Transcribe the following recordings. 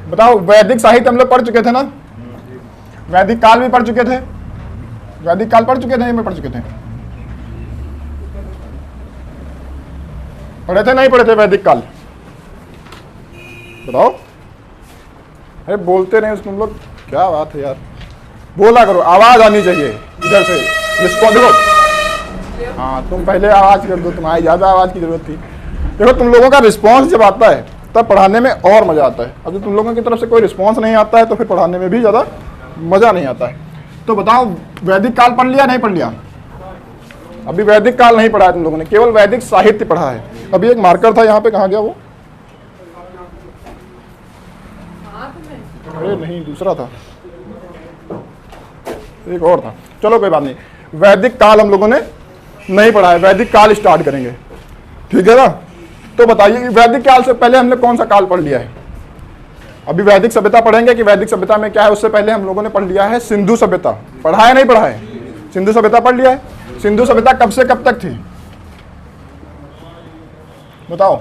बताओ, वैदिक साहित्य हम लोग पढ़ चुके थे ना, वैदिक काल भी पढ़ चुके थे, वैदिक काल पढ़ चुके थे, में पढ़ चुके थे, पढ़े थे नहीं पढ़े थे वैदिक काल? बताओ। अरे बोलते नहीं तुम लोग, क्या बात है यार, बोला करो, आवाज आनी चाहिए इधर से, जिसको देखो। हाँ तुम पहले आवाज कर दो, तुम्हारी ज्यादा आवाज की जरूरत थी। देखो तुम लोगों का रिस्पॉन्स जब आता है तब पढ़ाने में और मजा आता है, अब जो तुम लोगों की तरफ से कोई रिस्पॉन्स नहीं आता है तो फिर पढ़ाने में भी ज्यादा मजा नहीं आता है। तो बताओ, वैदिक काल पढ़ लिया नहीं पढ़ लिया? अभी वैदिक काल नहीं पढ़ा है तुम लोगों ने, केवल वैदिक साहित्य पढ़ा है। अभी एक मार्कर था यहाँ पे, कहाँ गया वो? अरे नहीं, दूसरा था, एक और था। चलो कोई बात नहीं, वैदिक काल हम लोगों ने नहीं पढ़ा है, वैदिक काल स्टार्ट करेंगे, ठीक है ना? तो बताइए कि वैदिक काल से पहले हमने कौन सा काल पढ़ लिया है? अभी वैदिक सभ्यता पढ़ेंगे कि वैदिक सभ्यता में क्या है, उससे पहले हम लोगों ने पढ़ लिया है सिंधु सभ्यता। पढ़ा है नहीं पढ़ा है? सिंधु सभ्यता पढ़ लिया है। सिंधु सभ्यता कब से कब तक थी बताओ?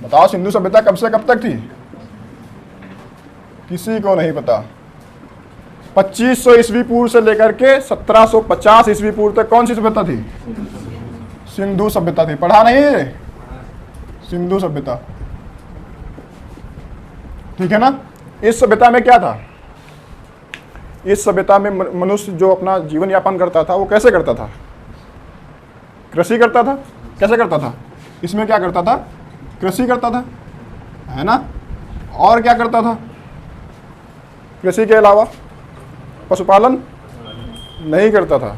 बताओ, सिंधु सभ्यता कब से कब तक थी? किसी को नहीं पता। 2500 ईस्वी पूर्व से लेकर के 1750 ईस्वी पूर्व तक कौन सी सभ्यता थी? सिंधु सभ्यता थी। पढ़ा नहीं है? सिंधु सभ्यता, ठीक है ना? इस सभ्यता में क्या था? इस सभ्यता में मनुष्य जो अपना जीवन यापन करता था वो कैसे करता था? कृषि करता था। कैसे करता था? इसमें क्या करता था? कृषि करता था, है ना? और क्या करता था? कृषि के अलावा पशुपालन नहीं करता था।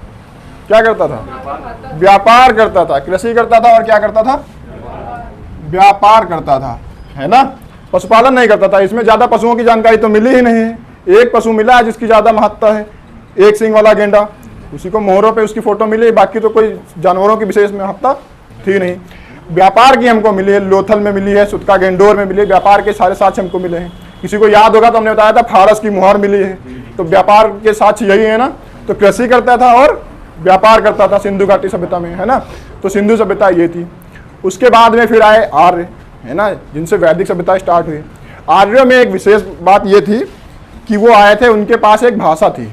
क्या करता था? व्यापार करता था। कृषि करता था और क्या करता था? व्यापार करता था, है ना? पशुपालन नहीं करता था। इसमें ज्यादा पशुओं की जानकारी तो मिली ही नहीं है। एक पशु मिला है जिसकी ज्यादा महत्ता है, एक सिंग वाला गेंडा, उसी को मोहरों पे उसकी फोटो मिली, बाकी तो कोई जानवरों की विशेष महत्ता थी नहीं। व्यापार की हमको मिली है, लोथल में मिली है, सुतका गेंडोर में मिली है, व्यापार के सारे साक्ष्य हमको मिले हैं। किसी को याद होगा तो हमने बताया था फारस की मुहर मिली है, तो व्यापार के साक्ष्य यही है ना। तो कृषि करता था और व्यापार करता था सिंधु घाटी सभ्यता में, है ना? तो सिंधु सभ्यता ये थी। उसके बाद में फिर आए आर्य, है ना, जिनसे वैदिक सभ्यता स्टार्ट हुई। आर्यों में एक विशेष बात ये थी कि वो आए थे, उनके पास एक भाषा थी,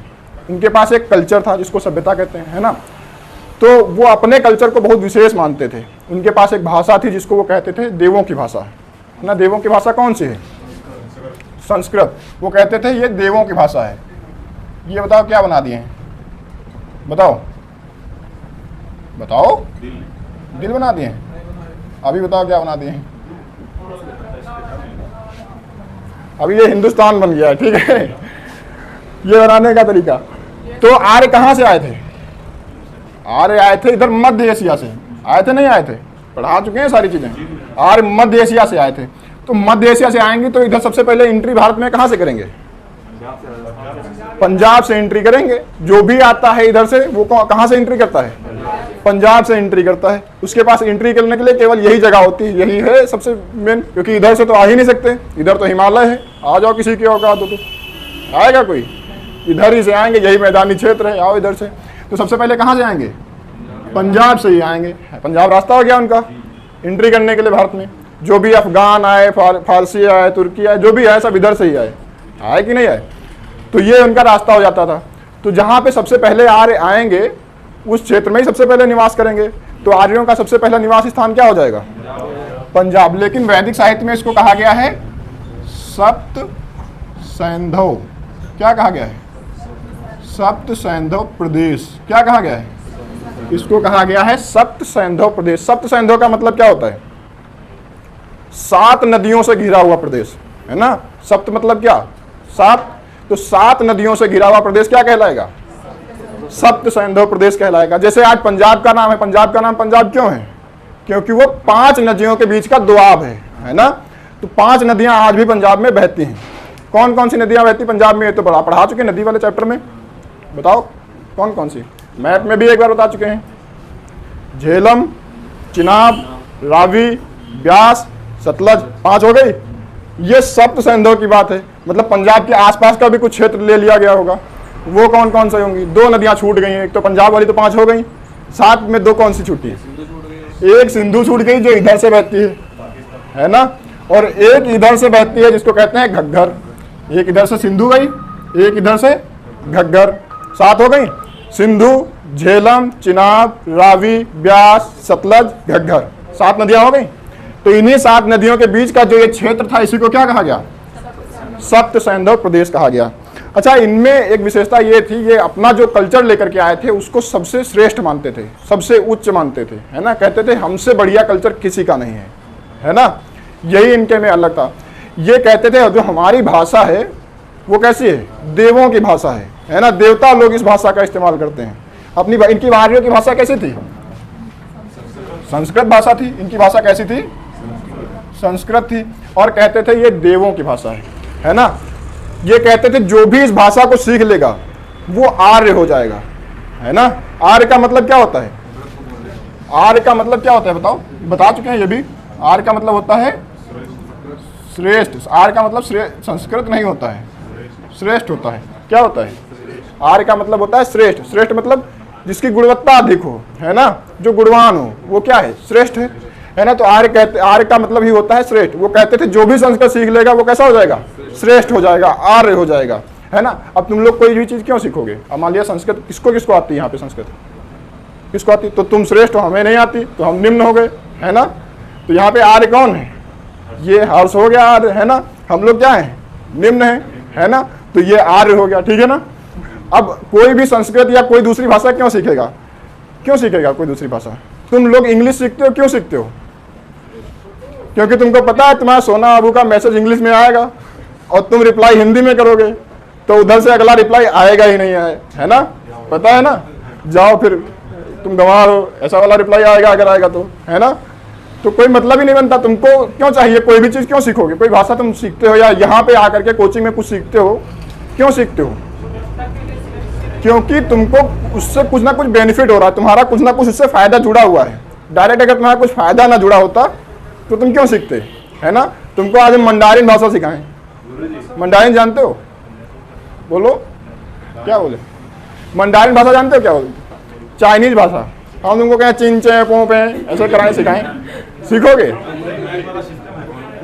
उनके पास एक कल्चर था जिसको सभ्यता कहते हैं, है ना? तो वो अपने कल्चर को बहुत विशेष मानते थे। उनके पास एक भाषा थी जिसको वो कहते थे देवों की भाषा, है ना? देवों की भाषा कौन सी है? संस्कृत। वो कहते थे ये देवों की भाषा है। ये बताओ क्या बना दिए हैं? बताओ बताओ। दिल बना दिए हैं। अभी बताओ क्या बना दिए हैं? अभी ये हिंदुस्तान बन गया है, ठीक है? ये बनाने का तरीका। तो आर्य कहाँ से आए थे? आर्य आए थे इधर मध्य एशिया से। आए थे नहीं आए थे? पढ़ा चुके हैं सारी चीजें। आर्य मध्य एशिया से आए थे। तो मध्य एशिया से आएंगे तो इधर सबसे पहले एंट्री भारत में कहाँ से करेंगे? पंजाब से एंट्री करेंगे। जो भी आता है इधर से वो कहाँ से एंट्री करता है? पंजाब से एंट्री करता है। उसके पास एंट्री करने के लिए केवल यही जगह होती है, यही है सबसे मेन, क्योंकि इधर से तो आ ही नहीं सकते। इधर तो हिमालय है, आ जाओ किसी की औकात हो तो आएगा कोई? इधर ही से आएंगे, यही मैदानी क्षेत्र है, आओ इधर से। तो सबसे पहले कहाँ से आएंगे? पंजाब से ही आएंगे। पंजाब रास्ता हो गया उनका एंट्री करने के लिए भारत में। जो भी अफगान आए, फारसी आए, तुर्की आए, जो भी आए सब इधर से ही आए कि नहीं आए? तो ये उनका रास्ता हो जाता था। तो जहाँ पे सबसे पहले आर्य आएंगे उस क्षेत्र में ही सबसे पहले निवास करेंगे। तो आर्यों का सबसे पहला निवास स्थान क्या हो जाएगा? पंजाब। लेकिन वैदिक साहित्य में इसको कहा गया है सप्त सैंधव। क्या कहा गया है? सप्त सैंधव प्रदेश। क्या कहा गया है? इसको कहा गया है सप्त सैंधव प्रदेश। सप्त सैंधव का मतलब क्या होता है? 7 नदियों से घिरा हुआ प्रदेश, है ना? सप्त मतलब क्या? 7। तो 7 नदियों से घिरा हुआ प्रदेश क्या कहलाएगा? सप्त सैंधव प्रदेश कहलाएगा। जैसे आज पंजाब का नाम है, पंजाब का नाम पंजाब क्यों है? क्योंकि वो 5 नदियों के बीच का दुआब है ना? तो 5 नदियां आज भी पंजाब में बहती हैं। कौन कौन सी नदियां बहती पंजाब में? ये तो पढ़ा चुके नदी वाले चैप्टर में। बताओ कौन कौन सी? मैथ में भी एक बार बता चुके हैं। झेलम, चिनाब, रावी, ब्यास, सतलज, 5 हो गई। ये सप्त सैंधव की बात है। मतलब पंजाब के आसपास का भी कुछ क्षेत्र ले लिया गया होगा। वो कौन कौन से होंगी? 2 नदियां छूट गई हैं। एक तो पंजाब वाली तो 5 हो गई, साथ में 2 कौन सी छूटी है? एक सिंधु छूट गई जो इधर से बहती है ना? और एक इधर से बहती है जिसको कहते हैं घग्गर। एक इधर से सिंधु गई, एक इधर से घग्गर, 7 हो गई। सिंधु, झेलम, चिनाब, रावी, ब्यास, सतलज, घग्गर, 7 नदियां हो गई। तो इन्हीं 7 नदियों के बीच का जो ये क्षेत्र था इसी को क्या कहा गया? सप्त सैंधव प्रदेश कहा गया। अच्छा, इनमें एक विशेषता ये थी, ये अपना जो कल्चर लेकर के आए थे उसको सबसे श्रेष्ठ मानते थे, सबसे उच्च मानते थे, है ना। कहते थे हमसे बढ़िया कल्चर किसी का नहीं है ना। यही इनके में अलग था। ये कहते थे जो हमारी भाषा है वो कैसी है? देवों की भाषा है ना। देवता लोग इस भाषा का इस्तेमाल करते हैं अपनी। इनकी वारियों की भाषा कैसी थी? संस्कृत भाषा थी। इनकी भाषा कैसी थी? संस्कृत थी। और कहते थे ये देवों की भाषा है ना। ये कहते थे जो भी इस भाषा को सीख लेगा वो आर्य हो जाएगा, है ना। आर्य का मतलब क्या होता है? आर्य का मतलब क्या होता है बताओ? बता चुके हैं ये भी। आर्य का मतलब होता है श्रेष्ठ। आर्य का मतलब संस्कृत नहीं होता है, श्रेष्ठ होता है। क्या होता है? आर्य का मतलब होता है श्रेष्ठ। श्रेष्ठ मतलब जिसकी गुणवत्ता अधिक हो, है ना, जो गुणवान हो, वो क्या है? श्रेष्ठ है ना। तो आर्य का मतलब ही होता है श्रेष्ठ। वो कहते थे जो भी संस्कृत सीख लेगा वो कैसा हो जाएगा? श्रेष्ठ हो जाएगा, आर्य हो जाएगा, है ना। अब तुम लोग कोई भी चीज क्यों सीखोगे? अब मान लिया संस्कृत किसको किसको आती है यहाँ पे? संस्कृत किसको आती? तो तुम श्रेष्ठ हो, हमें नहीं आती, तो हम निम्न हो गए, है ना। तो यहाँ पे आर्य कौन है? ये हर्ष हो गया आर्य, है ना। हम लोग क्या है? निम्न है ना। तो ये आर्य हो गया, ठीक है ना। अब कोई भी संस्कृत या कोई दूसरी भाषा क्यों सीखेगा? क्यों सीखेगा कोई दूसरी भाषा? तुम लोग इंग्लिश सीखते हो, क्यों सीखते हो? क्योंकि तुमको पता है तुम्हारा सोना बाबू का मैसेज इंग्लिश में आएगा और तुम रिप्लाई हिंदी में करोगे तो उधर से अगला रिप्लाई आएगा ही नहीं, है ना। पता है ना। जाओ फिर तुम गंवार हो, ऐसा वाला रिप्लाई आएगा अगर आएगा तो, है ना। तो कोई मतलब ही नहीं बनता। तुमको क्यों चाहिए? कोई भी चीज़ क्यों सीखोगे? कोई भाषा तुम सीखते हो या यहाँ पे आकर के कोचिंग में कुछ सीखते हो, क्यों सीखते हो? क्योंकि तुमको उससे कुछ ना कुछ बेनिफिट हो रहा है, तुम्हारा कुछ ना कुछ उससे फायदा जुड़ा हुआ है। डायरेक्ट अगर तुम्हारा कुछ फायदा ना जुड़ा होता तो तुम क्यों सीखते, है ना। तुमको आज हम मंडारिन भाषा सिखाएं। मंडारिन जानते हो? बोलो क्या बोले? मंडारिन भाषा जानते हो? क्या बोले? चाइनीज भाषा। हम तुमको कहें चिन चे पो पे ऐसे कराएं, सिखाएं, सीखोगे?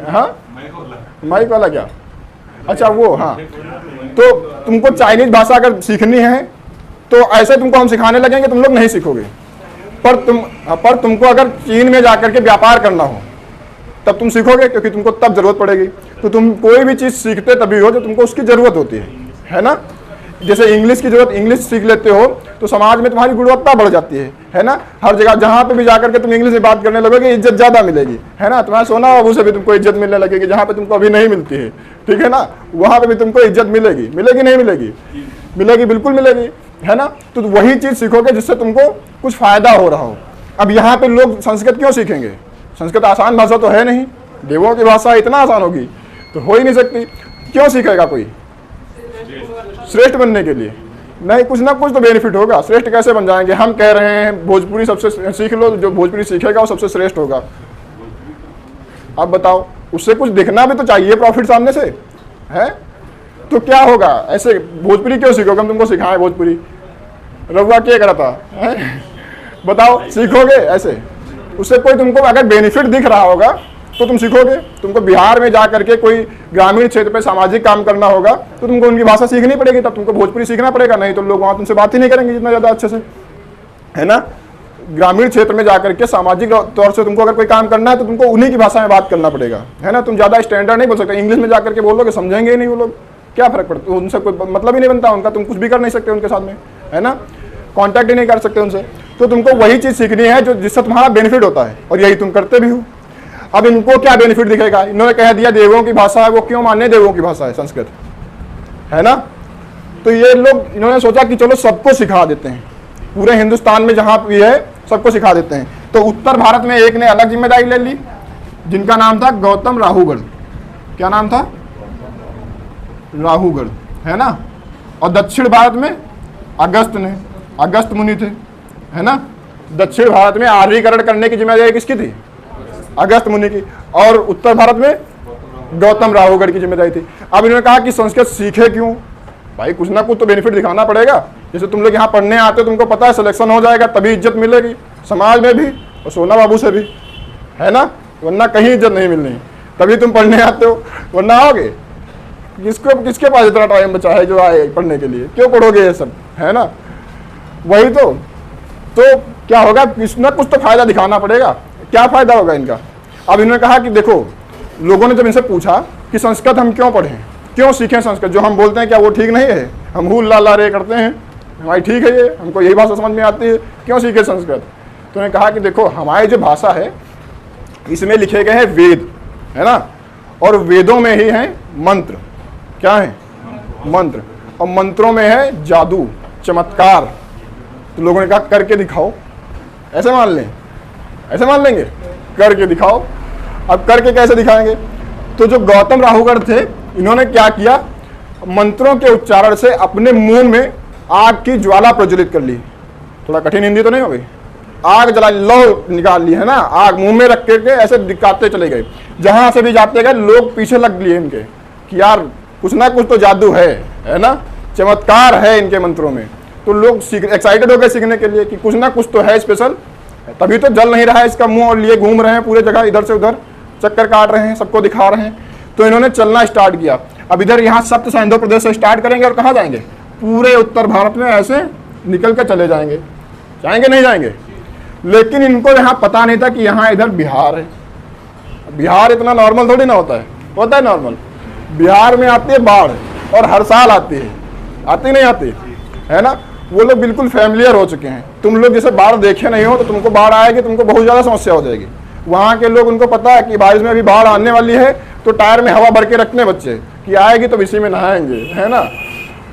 हाँ, माइक वाला क्या? अच्छा वो, हाँ। तो तुमको चाइनीज भाषा अगर सीखनी है तो ऐसे तुमको हम सिखाने लगेंगे, तुम लोग नहीं सीखोगे। पर तुमको अगर चीन में जाकर के व्यापार करना हो तब तुम सीखोगे, क्योंकि तुमको तब जरूरत पड़ेगी। तो तुम कोई भी चीज़ सीखते तभी हो जो तुमको उसकी ज़रूरत होती है ना। जैसे इंग्लिश की जरूरत, इंग्लिश सीख लेते हो तो समाज में तुम्हारी गुणवत्ता बढ़ जाती है ना। हर जगह जहाँ पे भी जाकर के तुम इंग्लिश में बात करने लगोगे इज्जत ज़्यादा मिलेगी, है ना। तुम्हारे सोना बाबू से भी तुमको इज्जत मिलने लगेगी जहाँ पे तुमको अभी नहीं मिलती है, ठीक है ना। वहाँ पे भी तुमको इज्जत मिलेगी, मिलेगी नहीं मिलेगी? मिलेगी, बिल्कुल मिलेगी, है ना। तो वही चीज़ सीखोगे जिससे तुमको कुछ फायदा हो रहा हो। अब यहाँ पे लोग संस्कृत क्यों सीखेंगे? संस्कृत आसान भाषा तो है नहीं, देवों की भाषा इतना आसान होगी तो हो ही नहीं सकती। क्यों सीखेगा कोई? श्रेष्ठ बनने के लिए नहीं, कुछ ना कुछ तो बेनिफिट होगा। श्रेष्ठ कैसे बन जाएंगे? हम कह रहे हैं भोजपुरी सबसे सीख लो, जो भोजपुरी सीखेगा वो सबसे श्रेष्ठ होगा। अब बताओ, उससे कुछ दिखना भी तो चाहिए प्रॉफिट सामने से, है। तो क्या होगा? ऐसे भोजपुरी क्यों सीखोगे? हम तुमको सिखाएं भोजपुरी, रघुआ क्या करा था, है? बताओ, सीखोगे ऐसे? उससे कोई तुमको अगर बेनिफिट दिख रहा होगा तो तुम सीखोगे। तुमको बिहार में जा करके कोई ग्रामीण क्षेत्र पे सामाजिक काम करना होगा तो तुमको उनकी भाषा सीखनी पड़ेगी, तब तुमको भोजपुरी सीखना पड़ेगा, नहीं तो लोग वहाँ तुमसे बात ही नहीं करेंगे जितना ज़्यादा अच्छे से, है ना। ग्रामीण क्षेत्र में जाकर के सामाजिक तौर से तुमको अगर कोई काम करना है तो तुमको उन्हीं की भाषा में बात करना पड़ेगा, है ना। तुम ज़्यादा स्टैंडर्ड नहीं बोल सकते। इंग्लिश में जाकर के बोलोगे समझेंगे ही नहीं वो लोग, क्या फर्क पड़ता है? उनसे कोई मतलब ही नहीं बनता उनका, तुम कुछ भी कर नहीं सकते उनके साथ में, है ना। कॉन्टैक्ट ही नहीं कर सकते उनसे। तो तुमको वही चीज़ सीखनी है जो जिससे तुम्हारा बेनिफिट होता है, और यही तुम करते भी हो। अब इनको क्या बेनिफिट दिखेगा? इन्होंने कह दिया देवों की भाषा है, वो क्यों माने देवों की भाषा है संस्कृत, है ना। तो ये लोग, इन्होंने सोचा कि चलो सबको सिखा देते हैं, पूरे हिंदुस्तान में जहाँ भी है सबको सिखा देते हैं। तो उत्तर भारत में एक ने अलग जिम्मेदारी ले ली जिनका नाम था गौतम राहुगढ़। क्या नाम था? राहुगढ़, है ना। और दक्षिण भारत में अगस्त मुनि थे, है ना। दक्षिण भारत में आर्यीकरण करने की जिम्मेदारी किसकी थी? अगस्त मुनि की। और उत्तर भारत में गौतम राहुगढ़ की जिम्मेदारी थी। अब इन्होंने कहा कि संस्कृत सीखे क्यों? भाई कुछ ना कुछ तो बेनिफिट दिखाना पड़ेगा। जैसे तुम लोग यहाँ पढ़ने आते हो, तुमको पता है सिलेक्शन हो जाएगा तभी इज्जत मिलेगी समाज में भी और सोना बाबू से भी, है ना, वरना कहीं इज्जत नहीं मिलनी। तभी तुम पढ़ने आते हो, वरना आओगे? किसके पास इतना टाइम बचा है जो आए पढ़ने के लिए? क्यों पढ़ोगे ये सब, है ना? वही तो क्या होगा, कुछ ना कुछ तो फायदा दिखाना पड़ेगा। क्या फायदा होगा इनका? अब इन्होंने कहा कि देखो, लोगों ने जब इनसे पूछा कि संस्कृत हम क्यों पढ़ें, क्यों सीखें संस्कृत, जो हम बोलते हैं क्या वो ठीक नहीं है? हम हुल ला ला रे करते हैं, हमारी ठीक है ये, हमको यही भाषा समझ में आती है, क्यों सीखें संस्कृत? तो उन्होंने कहा कि देखो, हमारी जो भाषा है इसमें लिखे गए हैं वेद, है ना, और वेदों में ही हैं मंत्र। क्या है? मंत्र। और मंत्रों में है जादू, चमत्कार। तो लोगों ने कहा करके दिखाओ। ऐसे मान लें, ऐसे मान लेंगे, करके दिखाओ। अब करके कैसे दिखाएंगे? तो जो गौतम राहुगढ़ थे, इन्होंने क्या किया, मंत्रों के उच्चारण से अपने मुंह में आग की ज्वाला प्रज्वलित कर ली। थोड़ा कठिन हिंदी तो नहीं हो गई? आग जला, लौ निकाल ली, है ना, आग मुंह में रख करके ऐसे दिखाते चले गए। जहां से भी जाते गए लोग पीछे लग लिए इनके कि यार कुछ ना कुछ तो जादू है ना, चमत्कार है इनके मंत्रों में। तो लोग एक्साइटेड हो गए सीखने के लिए कि कुछ ना कुछ तो है स्पेशल, तभी तो जल नहीं रहा है इसका मुंह, और लिए घूम रहे हैं पूरे जगह, इधर से उधर चक्कर काट रहे हैं, सबको दिखा रहे हैं। तो इन्होंने चलना स्टार्ट किया। अब इधर यहाँ सप्त सैंधव प्रदेश से स्टार्ट करेंगे और कहाँ जाएंगे? पूरे उत्तर भारत में ऐसे निकल कर चले जाएंगे। जाएंगे नहीं जाएंगे? लेकिन इनको यहाँ पता नहीं था कि यहाँ इधर बिहार है। बिहार इतना नॉर्मल थोड़ी ना होता है नॉर्मल। बिहार में आती है बाढ़, और हर साल आती है, आती नहीं आती, है ना। वो लोग बिल्कुल फैमिलियर हो चुके हैं। तुम लोग जैसे बाढ़ देखे नहीं हो तो तुमको बाढ़ आएगी, तुमको बहुत ज़्यादा समस्या हो जाएगी। वहाँ के लोग, उनको पता है कि बारिश में अभी बाढ़ आने वाली है, तो टायर में हवा भर के रखते हैं बच्चे कि आएगी तो इसी में नहाएंगे, है ना।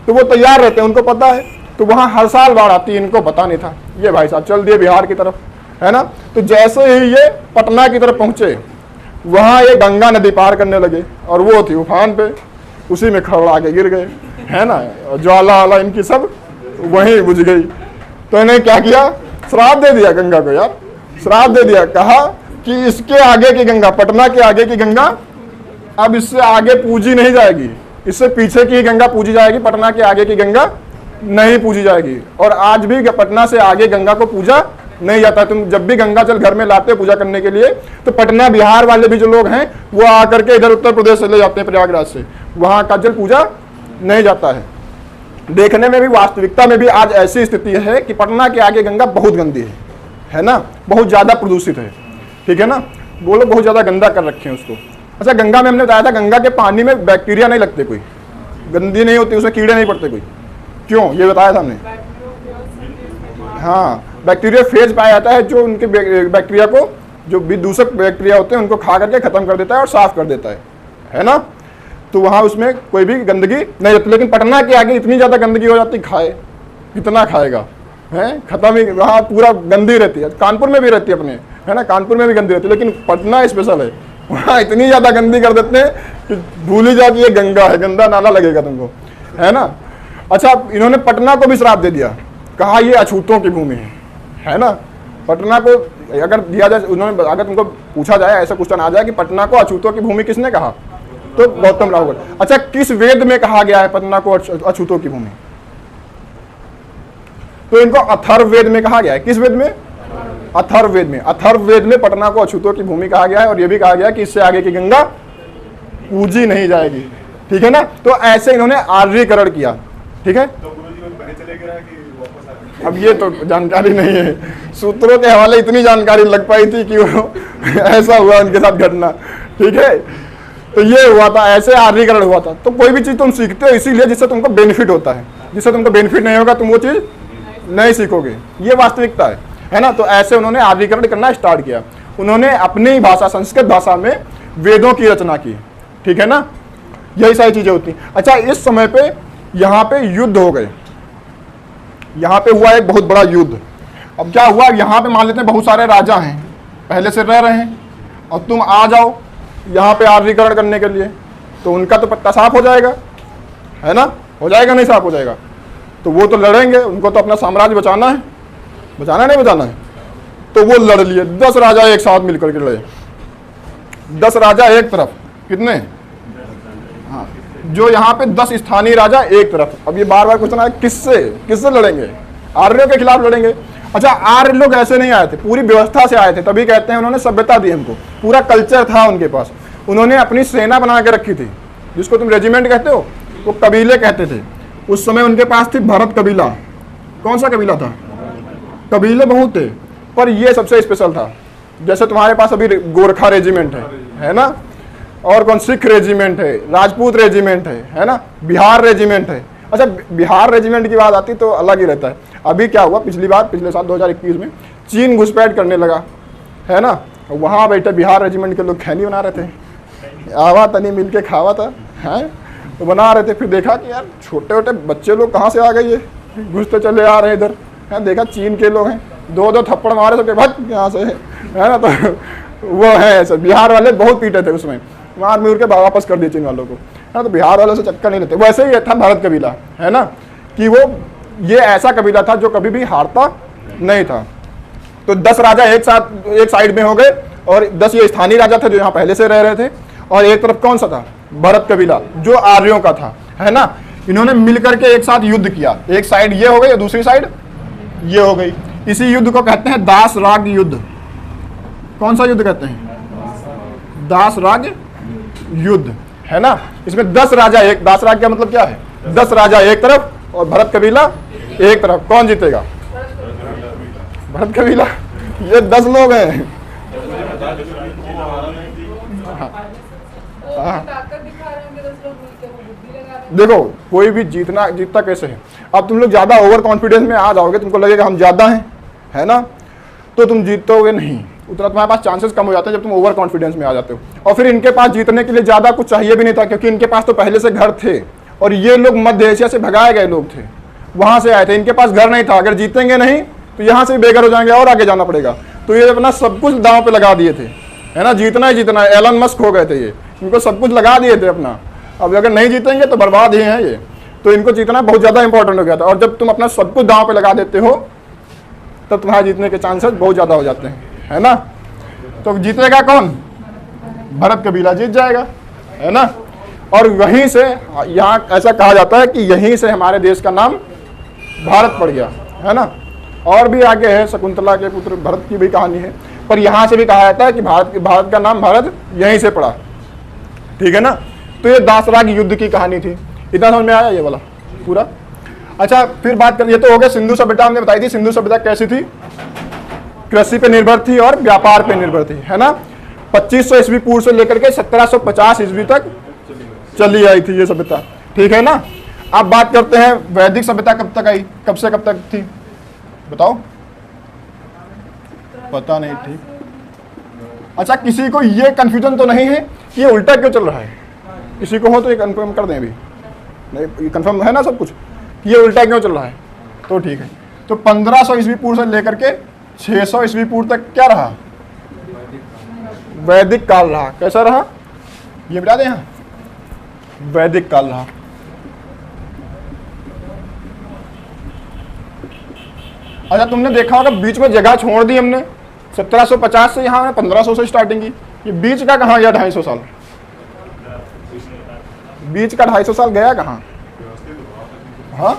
तो वो तैयार रहते हैं, उनको पता है। तो वहाँ हर साल बाढ़ आती है, इनको पता नहीं था। ये भाई साहब चल दिए बिहार की तरफ, है ना। तो जैसे ही ये पटना की तरफ पहुँचे, वहाँ ये गंगा नदी पार करने लगे, और वो थी उफान पे, उसी में खड़बड़ा के गिर गए, है ना। ज्वाला वाला इनकी सब वहीं बुझ गई। तो इन्हें क्या किया, श्राप दे दिया गंगा को, यार श्राप दे दिया। कहा कि इसके आगे की गंगा, पटना के आगे की गंगा अब इससे आगे पूजी नहीं जाएगी, इससे पीछे की गंगा पूजी जाएगी, पटना के आगे की गंगा नहीं पूजी जाएगी। और आज भी पटना से आगे गंगा को पूजा नहीं जाता। तुम जब भी गंगा जल घर में लाते हो पूजा करने के लिए, तो पटना बिहार वाले भी जो लोग हैं वो आकर के इधर उत्तर प्रदेश से ले जाते हैं, प्रयागराज से, वहाँ का जल पूजा नहीं जाता है। देखने में भी, वास्तविकता में भी आज ऐसी स्थिति है कि पटना के आगे गंगा बहुत गंदी है ना, बहुत ज़्यादा प्रदूषित है, ठीक है ना। वो लोग बहुत ज़्यादा गंदा कर रखे हैं उसको। अच्छा, गंगा में हमने बताया था, गंगा के पानी में बैक्टीरिया नहीं लगते, कोई गंदी नहीं होती, उसमें कीड़े नहीं पड़ते कोई। क्यों, ये बताया था हमने। हाँ, बैक्टीरिया फेज पाया जाता है, जो उनके बैक्टीरिया को, जो विदूषक बैक्टीरिया होते हैं उनको खा करके खत्म कर देता है और साफ कर देता है ना। तो वहाँ उसमें कोई भी गंदगी नहीं रहती। लेकिन पटना के आगे इतनी ज़्यादा गंदगी हो जाती, खाए कितना खाएगा, है खत्म ही, वहाँ पूरा गंदी रहती है। कानपुर में भी रहती है अपने, है ना, कानपुर में भी गंदी रहती है, लेकिन पटना स्पेशल है, वहाँ इतनी ज़्यादा गंदी कर देते हैं कि भूल ही जा कि ये गंगा है, गंदा नाला लगेगा तुमको, है ना। अच्छा, इन्होंने पटना को भी श्राप दे दिया, कहा ये अछूतों की भूमि है ना। पटना को अगर दिया जाए, उन्होंने, अगर तुमको पूछा जाए, ऐसा क्वेश्चन आ जाए कि पटना को अछूतों की भूमि किसने कहा, तो गौतम राहुगढ़। अच्छा, किस वेद में कहा गया है पटना को अछूतों की भूमि? तो इनको अथर्ववेद में कहा गया है। किस वेद में? अथर्ववेद में। अथर्ववेद में पटना को अछूतों की भूमि कहा गया है, और यह भी कहा गया है कि इससे आगे की गंगा पूजी नहीं जाएगी, ठीक है ना। तो ऐसे इन्होंने आर्यीकरण किया, ठीक है। अब ये तो जानकारी नहीं है, सूत्रों के हवाले इतनी जानकारी लग पाई थी कि वो ऐसा हुआ उनके साथ घटना, ठीक है। तो ये हुआ था, ऐसे आर्यीकरण हुआ था। तो कोई भी चीज़ तुम सीखते हो इसीलिए जिससे तुमको बेनिफिट होता है, जिससे तुमको बेनिफिट नहीं होगा तुम वो चीज़ नहीं सीखोगे, ये वास्तविकता है ना। तो ऐसे उन्होंने आर्यीकरण करना स्टार्ट किया। उन्होंने अपनी ही भाषा, संस्कृत भाषा में वेदों की रचना की, ठीक है ना। यही सारी चीज़ें होती। अच्छा, इस समय पे यहाँ पे युद्ध हो गए, यहाँ पे हुआ एक बहुत बड़ा युद्ध। अब क्या हुआ, यहाँ पे मान लेते हैं बहुत सारे राजा हैं, पहले से रह रहे हैं, और तुम आ जाओ यहाँ पे आर्यीकरण करने के लिए, तो उनका तो पत्ता साफ हो जाएगा, है ना। हो जाएगा नहीं साफ हो जाएगा, तो वो तो लड़ेंगे, उनको तो अपना साम्राज्य बचाना है, बचाना नहीं बचाना है। तो वो लड़ लिए, 10 राजा एक साथ मिलकर के लड़े, 10 राजा एक तरफ, कितने, हाँ, जो यहाँ पे 10 स्थानीय राजा एक तरफ। अब ये बार बार क्वेश्चन आया, किससे लड़ेंगे? आर्यों के खिलाफ लड़ेंगे। अच्छा, आर्य लोग ऐसे नहीं आए थे, पूरी व्यवस्था से आए थे, तभी कहते हैं उन्होंने सभ्यता दी हमको, पूरा कल्चर था उनके पास। उन्होंने अपनी सेना बना के रखी थी, जिसको तुम रेजिमेंट कहते हो, वो कबीले कहते थे। उस समय उनके पास थी भरत कबीला। कौन सा कबीला था? कबीले बहुत थे, पर ये सबसे स्पेशल था। जैसे तुम्हारे पास अभी गोरखा रेजिमेंट है ना, और कौन सिख रेजिमेंट है, राजपूत रेजिमेंट है ना, बिहार रेजिमेंट है। अच्छा, बिहार रेजिमेंट की बात आती तो अलग ही रहता है। अभी क्या हुआ, पिछले साल 2021 में चीन घुसपैठ करने लगा, है ना, वहाँ बैठे बिहार रेजिमेंट के लोग खैनी बना रहे थे, आवा तनी मिल के खावा था, हैं तो बना रहे थे। फिर देखा कि यार छोटे छोटे बच्चे लोग कहाँ से आ गए, ये घुसते चले आ रहे हैं इधर, है, देखा चीन के लोग हैं, दो थप्पड़ मारे सबके भाग यहाँ से, है ना। तो वो है ऐसे, बिहार वाले बहुत पीटे थे उसमें, मार मूर के वापस कर दिए चीन वालों को, है ना। तो बिहार वालों से चक्कर नहीं लेते। वैसे ही था भरत कबीला, है ना, कि वो ये ऐसा कबीला था जो कभी भी हारता नहीं था। तो 10 राजा एक साइड में हो गए, और 10 ये स्थानीय राजा थे जो यहाँ पहले से रह रहे थे, और एक तरफ कौन सा था? भरत कबीला जो आर्यों का था, है ना। इन्होंने मिलकर के एक साथ युद्ध किया, एक साइड ये हो गई और दूसरी साइड ये हो गई। इसी युद्ध को कहते हैं दास राग युद्ध। कौन सा युद्ध कहते हैं? दास राग युद्ध, है ना। इसमें 10 राजा एक, दास राग का मतलब क्या है? 10 राजा एक तरफ और भरत कबीला एक तरफ। कौन जीतेगा? भरत कबीला। ये 10 लोग हैं। देखो, कोई भी जीतता कैसे है? अब तुम लोग ज्यादा ओवर कॉन्फिडेंस में आ जाओगे, तुमको लगेगा हम ज्यादा हैं, है ना, तो तुम जीतोगे नहीं। उतना तुम्हारे पास चांसेस कम हो जाते हैं जब तुम ओवर कॉन्फिडेंस में आ जाते हो। और फिर इनके पास जीतने के लिए ज्यादा कुछ चाहिए भी नहीं था, क्योंकि इनके पास तो पहले से घर थे, और ये लोग मध्य एशिया से भगाए गए लोग थे, वहां से आए थे। इनके पास घर नहीं था। अगर जीतेंगे नहीं तो यहाँ से बेघर हो जाएंगे और आगे जाना पड़ेगा। तो ये अपना सब कुछ दांव पे लगा दिए थे, है ना, जीतना ही जीतना है। एलन मस्क हो गए थे ये, इनको सब कुछ लगा दिए थे अपना। अब अगर नहीं जीतेंगे तो बर्बाद ही हैं ये। तो इनको जीतना बहुत ज़्यादा इंपॉर्टेंट हो गया था। और जब तुम अपना सब कुछ दांव पे लगा देते हो तब तुम्हारे जीतने के चांसेस बहुत ज़्यादा हो जाते हैं, है ना। तो जीतेगा कौन? भरत कबीला जीत जाएगा, है ना। और वहीं से यहाँ ऐसा कहा जाता है कि यहीं से हमारे देश का नाम भारत पड़ गया, है ना। और भी आगे है, शकुंतला के पुत्र भरत की भी कहानी है, पर यहाँ से भी कहा जाता है कि भारत का नाम भारत यहीं से पड़ा, ठीक है ना। तो ये दासराग युद्ध की कहानी थी। इतना समझ में आया ये वाला पूरा? अच्छा, फिर बात करिए, तो हो गया सिंधु सभ्यता। हमने बताई थी सिंधु सभ्यता कैसी थी, कृषि पे निर्भर थी और व्यापार पे निर्भर थी, है ना। 2500 ईस्वी पूर्व से लेकर के 1750 ईस्वी तक चली आई थी ये सभ्यता, ठीक है ना। अब बात करते हैं वैदिक सभ्यता कब तक आई, कब से कब तक थी, बताओ? पता नहीं, ठीक। अच्छा, किसी को ये कंफ्यूजन तो नहीं है कि ये उल्टा क्यों चल रहा है? किसी को हो तो ये कंफर्म कर दें अभी। नहीं, कंफर्म है ना सब कुछ, ये उल्टा क्यों चल रहा है? तो ठीक है। तो 1500 ईस्वी पूर्व से लेकर के 600 ईस्वी पूर्व तक क्या रहा? वैदिक काल रहा। कैसा रहा ये बता दें यहाँ? वैदिक काल रहा। अच्छा, तुमने देखा होगा बीच में जगह छोड़ दी हमने, 1750 से यहाँ 1500 से स्टार्टिंग की। ये बीच का कहाँ गया 250 साल? बीच का 250 साल गया कहाँ? हाँ,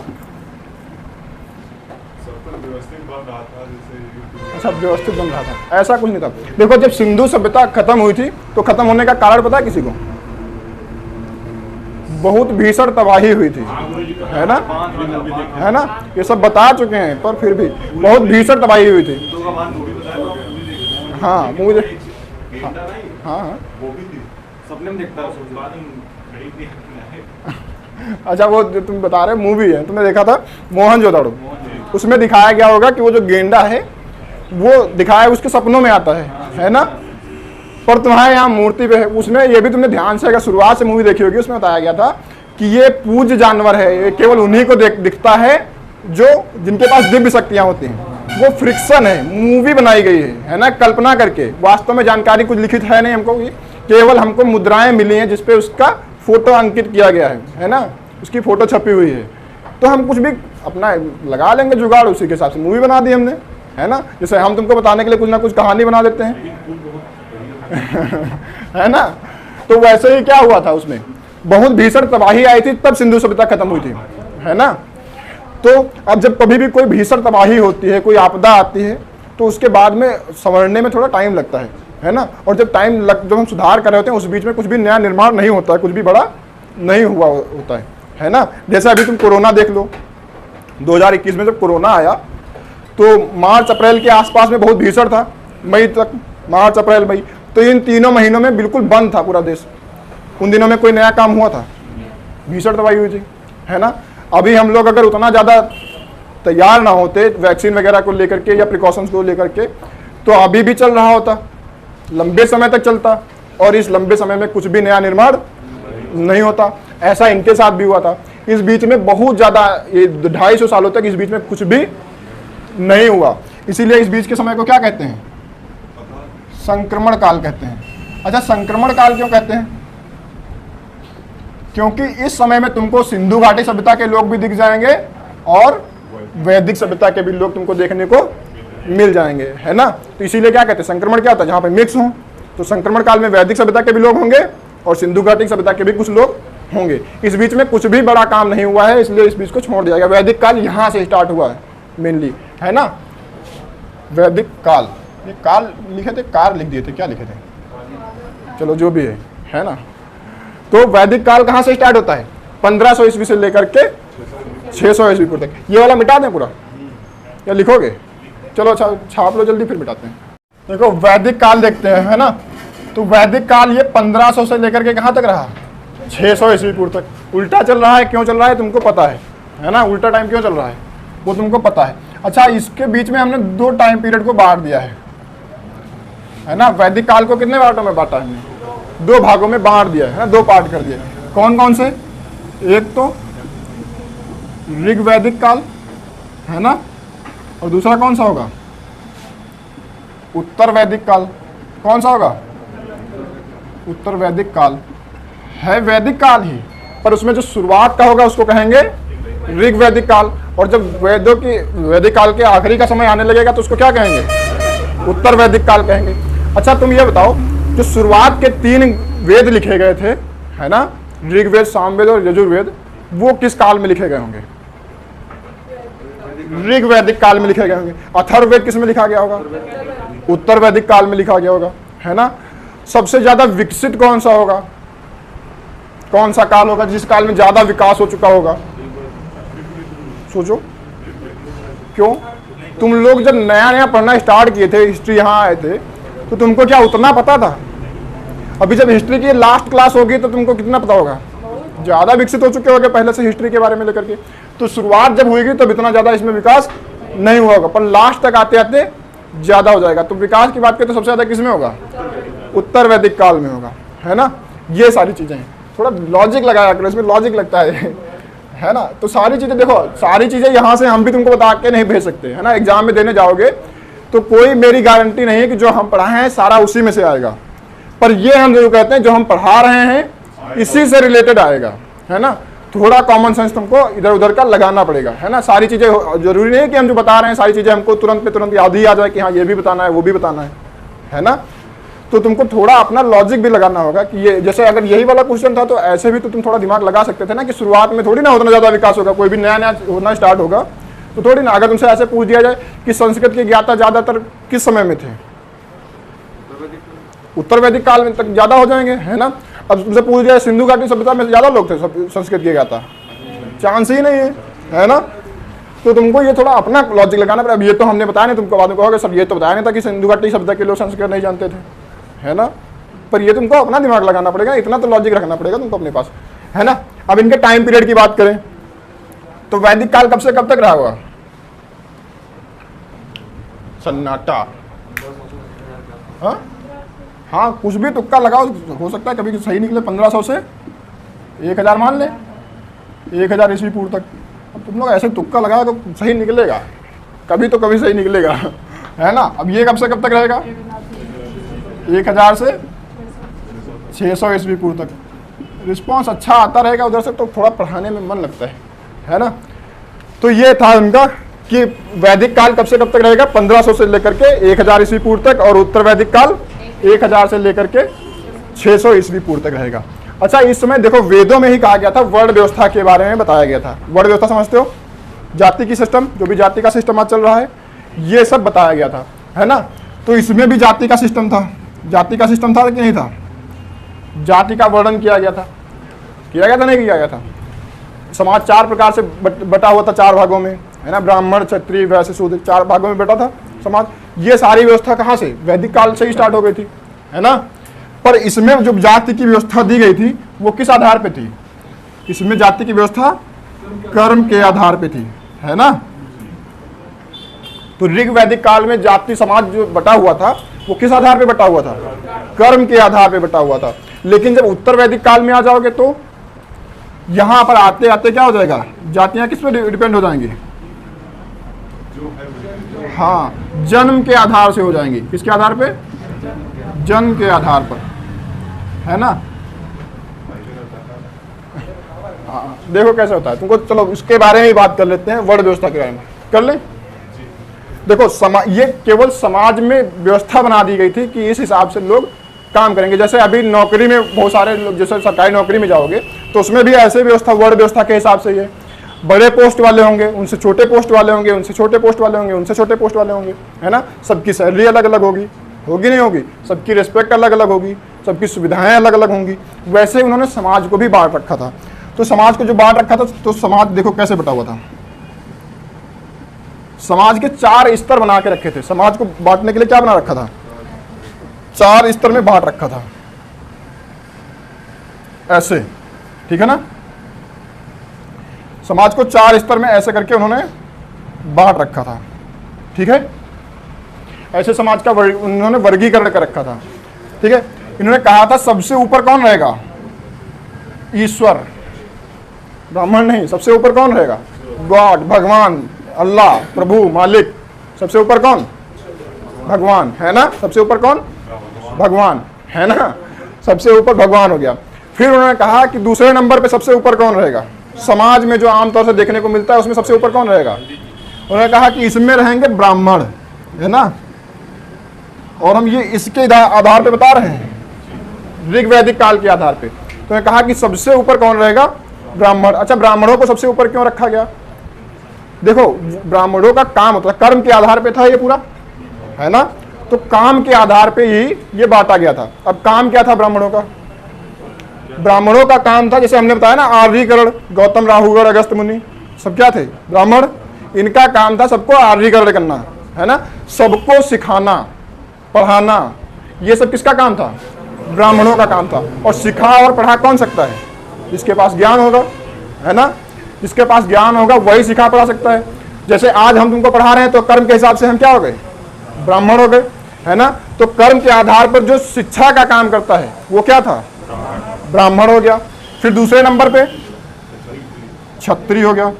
अच्छा, व्यवस्थित बन रहा था, ऐसा कुछ नहीं था। देखो, जब सिंधु सभ्यता खत्म हुई थी तो खत्म होने का कारण पता है किसी को? बहुत भीषण तबाही हुई थी, है ना, है ना। ये सब बता चुके हैं, पर फिर भी बहुत भीषण तबाही हुई थी। हाँ, मुझे हाँ, सपने में देखता अच्छा, वो जो तुम बता रहे मूवी है, तुमने देखा था मोहनजोदड़ो? उसमें दिखाया गया होगा कि वो जो गेंडा है वो दिखाया उसके सपनों में आता है ना। पर तुम्हारे यहाँ मूर्ति पे है। उसमें ये भी तुमने ध्यान से अगर शुरुआत से मूवी देखी होगी, उसमें बताया गया था कि ये पूज्य जानवर है, ये केवल उन्हीं को दिखता है जो जिनके पास दिव्य शक्तियाँ होती हैं। वो फ्रिक्शन है, मूवी बनाई गई है ना, कल्पना करके। वास्तव में जानकारी कुछ लिखित है नहीं हमको, केवल हमको मुद्राएं मिली हैं जिसपे उसका फोटो अंकित किया गया है ना, उसकी फोटो छपी हुई है। तो हम कुछ भी अपना लगा लेंगे जुगाड़, उसी के हिसाब से मूवी बना दी हमने, है ना। जैसे हम तुमको बताने के लिए कुछ ना कुछ कहानी बना देते हैं है ना। तो वैसे ही क्या हुआ था, उसमें बहुत भीषण तबाही आई थी, तब सिंधु सभ्यता खत्म हुई थी, है ना। तो अब जब कभी भी कोई भीषण तबाही होती है, कोई आपदा आती है, तो उसके बाद में संवरने में थोड़ा टाइम लगता है, है ना। और जब जब हम सुधार कर रहे होते हैं उस बीच में कुछ भी नया निर्माण नहीं होता है, कुछ भी बड़ा नहीं हुआ होता है ना। जैसे अभी तुम कोरोना देख लो, 2021 में जब कोरोना आया तो मार्च अप्रैल के आसपास में बहुत भीषण था, मई तक, मार्च अप्रैल मई, तो इन तीनों महीनों में बिल्कुल बंद था पूरा देश। उन दिनों में कोई नया काम हुआ था? भीषण दवाई हुई थी, है ना। अभी हम लोग अगर उतना ज़्यादा तैयार ना होते वैक्सीन वगैरह को लेकर के या प्रिकॉशंस को लेकर के, तो अभी भी चल रहा होता, लंबे समय तक चलता, और इस लंबे समय में कुछ भी नया निर्माण नहीं होता। ऐसा इनके साथ भी हुआ था। इस बीच में बहुत ज़्यादा, ये 250 सालों तक इस बीच में कुछ भी नहीं हुआ। इसीलिए इस बीच के समय को क्या कहते हैं? संक्रमण काल कहते हैं। अच्छा, संक्रमण काल क्यों कहते हैं? क्योंकि इस समय में तुमको सिंधु घाटी सभ्यता के लोग भी दिख जाएंगे और वैदिक सभ्यता के भी लोग तुमको देखने को मिल जाएंगे, है ना। तो इसीलिए क्या कहते हैं, संक्रमण क्या होता है? जहाँ पे मिक्स हो। तो संक्रमण काल में वैदिक सभ्यता के भी लोग होंगे और सिंधु घाटी सभ्यता के भी कुछ लोग होंगे। इस बीच में कुछ भी बड़ा काम नहीं हुआ है, इसलिए इस बीच को छोड़ दिया गया। वैदिक काल यहाँ से स्टार्ट हुआ है मेनली, है ना। वैदिक काल, ये काल लिखे थे, कार लिख दिए थे, क्या लिखे थे, चलो जो भी है ना। तो वैदिक काल कहाँ से स्टार्ट होता है? 1500 ईस्वी से लेकर के 600 ईस्वी पूर्व तक। ये वाला मिटा दें पूरा या लिखोगे? चलो अच्छा छाप लो जल्दी, फिर मिटाते हैं। देखो वैदिक काल देखते हैं, है ना। तो वैदिक काल ये 1500 से लेकर के कहाँ तक रहा? 600 ईस्वी पूर्व तक। उल्टा चल रहा है, क्यों चल रहा है तुमको पता है ना। उल्टा टाइम क्यों चल रहा है वो तुमको पता है। अच्छा, इसके बीच में हमने 2 टाइम पीरियड को बांट दिया है ना। वैदिक काल को कितने पार्टों में बांटा हमने? 2 भागों में बांट दिया है ना, 2 पार्ट कर दिए। कौन कौन से? एक तो ऋग वैदिक काल, है ना, और दूसरा कौन सा होगा? उत्तर वैदिक काल। कौन सा होगा? उत्तर वैदिक काल है वैदिक काल ही, पर उसमें जो शुरुआत का होगा उसको कहेंगे ऋग वैदिक काल। और जब वैदिक काल के आखिरी का समय आने लगेगा तो उसको क्या कहेंगे? उत्तर वैदिक काल कहेंगे। अच्छा तुम ये बताओ, जो शुरुआत के 3 वेद लिखे गए थे, है ना, ऋग्वेद, सामवेद और यजुर्वेद, वो किस काल में लिखे गए होंगे? ऋग वैदिक काल में लिखे गए होंगे। अथर्ववेद किस में लिखा गया होगा? उत्तर वैदिक काल में लिखा गया होगा, है ना। सबसे ज्यादा विकसित कौन सा होगा? कौन सा काल होगा जिस काल में ज्यादा विकास हो चुका होगा? सोचो। क्यों? तुम लोग जब नया नया पढ़ना स्टार्ट किए थे, हिस्ट्री यहाँ आए थे, तो तुमको क्या उतना पता था? अभी जब हिस्ट्री की लास्ट क्लास होगी तो तुमको कितना पता होगा? ज़्यादा विकसित हो चुके होंगे पहले से हिस्ट्री के बारे में लेकर के। तो शुरुआत जब होगी तब इतना ज़्यादा इसमें विकास नहीं हुआ होगा, पर लास्ट तक आते आते ज़्यादा हो जाएगा। तो विकास की बात करें तो सबसे ज़्यादा किस में होगा? उत्तर वैदिक काल में होगा, है ना। ये सारी चीज़ें हैं, थोड़ा लॉजिक लगाया करो, इसमें लॉजिक लगता है ना। तो सारी चीज़ें देखो, सारी चीज़ें यहाँ से हम भी तुमको बता के नहीं भेज सकते, है ना। एग्जाम में देने जाओगे तो कोई मेरी गारंटी नहीं है कि जो हम पढ़ाए हैं सारा उसी में से आएगा, पर ये हम जरूर कहते हैं जो हम पढ़ा रहे हैं इसी से रिलेटेड आएगा, है ना। थोड़ा कॉमन सेंस तुमको इधर उधर का लगाना पड़ेगा, है ना। सारी चीज़ें जरूरी नहीं है कि हम जो बता रहे हैं सारी चीज़ें हमको तुरंत पे तुरंत याद ही आ जाए कि हाँ ये भी बताना है वो भी बताना है ना। तो तुमको थोड़ा अपना लॉजिक भी लगाना होगा कि ये, जैसे अगर यही वाला क्वेश्चन था तो ऐसे भी तो तुम थोड़ा दिमाग लगा सकते थे ना कि शुरुआत में थोड़ी ना उतना ज़्यादा विकास होगा, कोई भी नया नया होना स्टार्ट होगा तो थोड़ी ना। अगर तुमसे ऐसे पूछ दिया जाए कि संस्कृत के ज्ञाता ज़्यादातर किस समय में थे? उत्तर वैदिक काल में तक ज़्यादा हो जाएंगे, है ना। अब तुमसे पूछ दिया सिंधु घाटी सभ्यता में ज़्यादा लोग थे संस्कृत के ज्ञाता, चांस ही नहीं है ना। तो तुमको ये थोड़ा अपना लॉजिक लगाना पड़ेगा। अब ये तो हमने बताया नहीं, तुमको बाद में कहोगे सर ये तो बताया नहीं था कि सिंधु घाटी सभ्यता के लोग संस्कृत नहीं जानते थे, है ना। पर ये तुमको अपना दिमाग लगाना पड़ेगा, इतना तो लॉजिक रखना पड़ेगा तुमको अपने पास, है ना। अब इनके टाइम पीरियड की बात करें तो वैदिक काल कब से कब तक रहा हुआ? सन्नाटा। हाँ कुछ भी तुक्का लगाओ, हो सकता है कभी सही निकले। 1500 से 1000 मान ले, 1000 ईस्वी पूर्व तक। अब तुम लोग ऐसे तुक्का लगाओ तो सही निकलेगा, कभी तो कभी सही निकलेगा, है ना। अब ये कब से कब तक रहेगा? 1000 से 600 ईस्वी पूर्व तक। रिस्पॉन्स अच्छा आता रहेगा उधर से तो थोड़ा पढ़ाने में मन लगता है ना। तो ये था उनका कि वैदिक काल कब से कब तक रहेगा? 1500 से लेकर के 1000 ईस्वी पूर्व तक, और उत्तर वैदिक काल 1000 से लेकर के 600 ईस्वी पूर्व तक रहेगा। अच्छा इस समय देखो वेदों में ही कहा गया था, वर्ण व्यवस्था के बारे में बताया गया था। वर्ण व्यवस्था समझते हो? जाति की सिस्टम, जो भी जाति का सिस्टम आज चल रहा है ये सब बताया गया था, है ना। तो इसमें भी जाति का सिस्टम था, जाति का सिस्टम था कि नहीं था? जाति का वर्णन किया गया था नहीं किया गया था? समाज 4 प्रकार से बटा हुआ था, 4 भागों में, है ना, ब्राह्मण, क्षत्रिय, वैश्य, शूद्र, 4 भागों में बटा था समाज। ये सारी व्यवस्था कहाँ से? वैदिक काल से ही स्टार्ट हो गई थी, है ना। पर इसमें जो जाति की व्यवस्था दी गई थी वो किस आधार पे थी? इसमें जाति की व्यवस्था कर्म के आधार पे थी, है ना। तो ऋग वैदिक काल में जाति समाज जो बटा हुआ था वो किस आधार पे बटा हुआ था? कर्म के आधार पे बटा हुआ था। लेकिन जब उत्तर वैदिक काल में आ जाओगे तो यहां पर आते आते क्या हो जाएगा? जातियां किस पे डिपेंड हो जाएंगी? हाँ, जन्म के आधार से हो जाएंगी। किसके आधार पे? जन्म के आधार पर, है ना। हाँ, देखो कैसे होता है तुमको। चलो इसके बारे में ही बात कर लेते हैं, वर्ण व्यवस्था के बारे में कर ले। देखो ये केवल समाज में व्यवस्था बना दी गई थी कि इस हिसाब से लोग काम करेंगे। जैसे अभी नौकरी में बहुत सारे लोग, जैसे सरकारी नौकरी में जाओगे तो उसमें भी ऐसे व्यवस्था वर्ण व्यवस्था के हिसाब से ही है। बड़े पोस्ट वाले होंगे, उनसे छोटे पोस्ट वाले होंगे, उनसे छोटे पोस्ट वाले होंगे, उनसे छोटे पोस्ट वाले होंगे, है ना। सबकी सैलरी अलग अलग होगी नहीं होगी? सबकी रिस्पेक्ट अलग अलग होगी, सबकी सुविधाएं अलग अलग होंगी। वैसे उन्होंने समाज को भी बांट रखा था। तो समाज को जो बांट रखा था, तो समाज देखो कैसे बटा हुआ था। समाज के 4 स्तर बना के रखे थे। समाज को बांटने के लिए क्या बना रखा था? 4 स्तर में बांट रखा था, ऐसे, ठीक है ना। समाज को 4 स्तर में ऐसे करके उन्होंने बांट रखा था, ठीक है। ऐसे समाज का उन्होंने वर्गीकरण कर रखा था, ठीक है। इन्होंने कहा था सबसे ऊपर कौन रहेगा? ईश्वर, ब्राह्मण नहीं। सबसे ऊपर कौन रहेगा? गॉड, भगवान, अल्लाह, प्रभु, मालिक। सबसे ऊपर कौन? भगवान, है ना। सबसे ऊपर कौन? भगवान, है ना। सबसे ऊपर भगवान हो गया। फिर उन्होंने कहा कि दूसरे नंबर पे सबसे ऊपर कौन रहेगा? समाज में जो आमतौर से देखने को मिलता है उसमें सबसे ऊपर कौन रहेगा? उन्होंने कहा कि इसमें रहेंगे ब्राह्मण, है ना। और हम ये इसके आधार पे बता रहे हैं, ऋग वैदिक काल के आधार पे। तो उन्होंने कहा कि सबसे ऊपर कौन रहेगा? ब्राह्मण। अच्छा, ब्राह्मणों को सबसे ऊपर क्यों रखा गया? देखो, ब्राह्मणों का काम होता है, कर्म के आधार पे था ये पूरा, है ना। तो काम के आधार पे ही ये बांटा गया था। अब काम क्या था ब्राह्मणों का? ब्राह्मणों का काम था, जैसे हमने बताया ना, आर्यीकरण, गौतम, राहुगण, अगस्त मुनि सब क्या थे? ब्राह्मण। इनका काम था सबको आर्यीकरण करना, है ना, सबको सिखाना, पढ़ाना। ये सब किसका काम था? ब्राह्मणों का काम था। और सिखा और पढ़ा कौन सकता है? जिसके पास ज्ञान होगा, है ना। जिसके पास ज्ञान होगा वही सिखा पढ़ा सकता है। जैसे आज हम तुमको पढ़ा रहे हैं तो कर्म के हिसाब से हम क्या हो गए? ब्राह्मण हो गए, है ना। तो कर्म के आधार पर जो शिक्षा का काम करता है वो क्या था? ब्राह्मण हो गया। फिर दूसरे नंबर पे क्षत्रिय हो गया।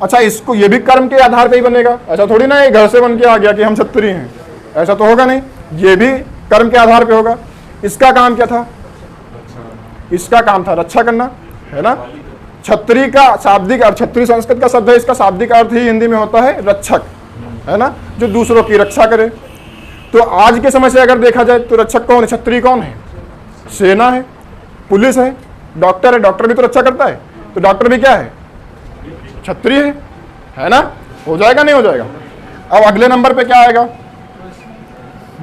अच्छा, इसको ये भी कर्म के आधार पे ही बनेगा? ऐसा थोड़ी ना ये घर से बन के आ गया कि हम क्षत्रिय हैं, ऐसा तो होगा नहीं। ये भी कर्म के आधार पे होगा। इसका काम क्या था? इसका काम था रक्षा करना, है ना। क्षत्रिय का शाब्दिक अर्थ, क्षत्रिय संस्कृत का शब्द है, इसका शाब्दिक अर्थ ही हिंदी में होता है रक्षक, है ना, जो दूसरों की रक्षा करे। तो आज के समय से अगर देखा जाए तो रक्षक कौन है? क्षत्रिय कौन है? सेना है, पुलिस है, डॉक्टर है। डॉक्टर भी तो रक्षा करता है, तो डॉक्टर भी क्या है? क्षत्रिय है ना। हो जाएगा नहीं हो जाएगा? अब अगले नंबर पे क्या आएगा?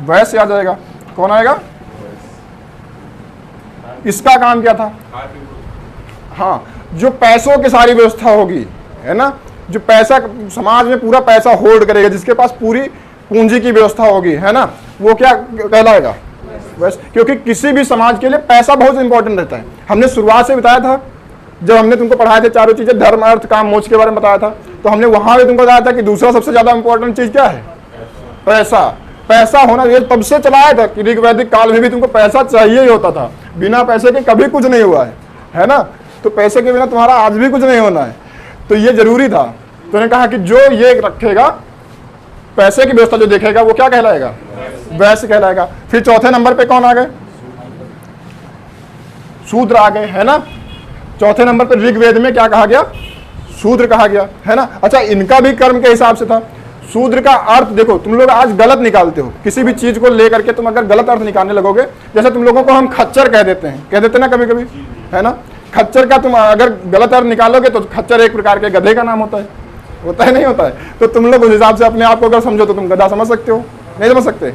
वैश्य आ जाएगा। कौन आएगा? इसका काम क्या था? हाँ, जो पैसों की सारी व्यवस्था होगी, है ना, जो पैसा समाज में पूरा पैसा होल्ड करेगा, जिसके पास पूरी पूंजी की व्यवस्था होगी, है ना, वो क्या कहलाएगा? वैसे। क्योंकि किसी भी समाज के लिए पैसा बहुत इंपॉर्टेंट रहता है। हमने शुरुआत से बताया था, जब हमने तुमको पढ़ाए थे 4 चीजें, धर्म, अर्थ, काम, मोक्ष के बारे में बताया था, तो हमने वहां भी तुमको बताया था कि दूसरा सबसे ज्यादा इंपॉर्टेंट चीज क्या है? पैसा। पैसा होना, ये तब से चलाया था कि ऋग वैदिक काल में भी तुमको पैसा चाहिए ही होता था। बिना पैसे के कभी कुछ नहीं हुआ है ना। तो पैसे के बिना तुम्हारा आज भी कुछ नहीं होना है, तो ये जरूरी था। तो उन्होंने कहा कि जो ये रखेगा, पैसे की व्यवस्था जो देखेगा, वो क्या कहलाएगा? वैश्य कहलाएगा। फिर चौथे नंबर पे कौन आ गए? शूद्र आ गए, है ना। चौथे नंबर पे ऋग्वेद में क्या कहा गया? शूद्र कहा गया, है ना। अच्छा, इनका भी कर्म के हिसाब से था। शूद्र का अर्थ देखो, तुम लोग आज गलत निकालते हो किसी भी चीज को लेकर के। तुम अगर गलत अर्थ निकालने लगोगे, जैसे तुम लोगों को हम खच्चर कह देते ना कभी कभी, है ना। खच्चर का तुम अगर गलत अर्थ निकालोगे तो खच्चर एक प्रकार के गधे का नाम होता है नहीं होता है। तो तुम लोग उस हिसाब से अपने आप को अगर समझो तो तुम गधा समझ सकते हो? नहीं समझ सकते।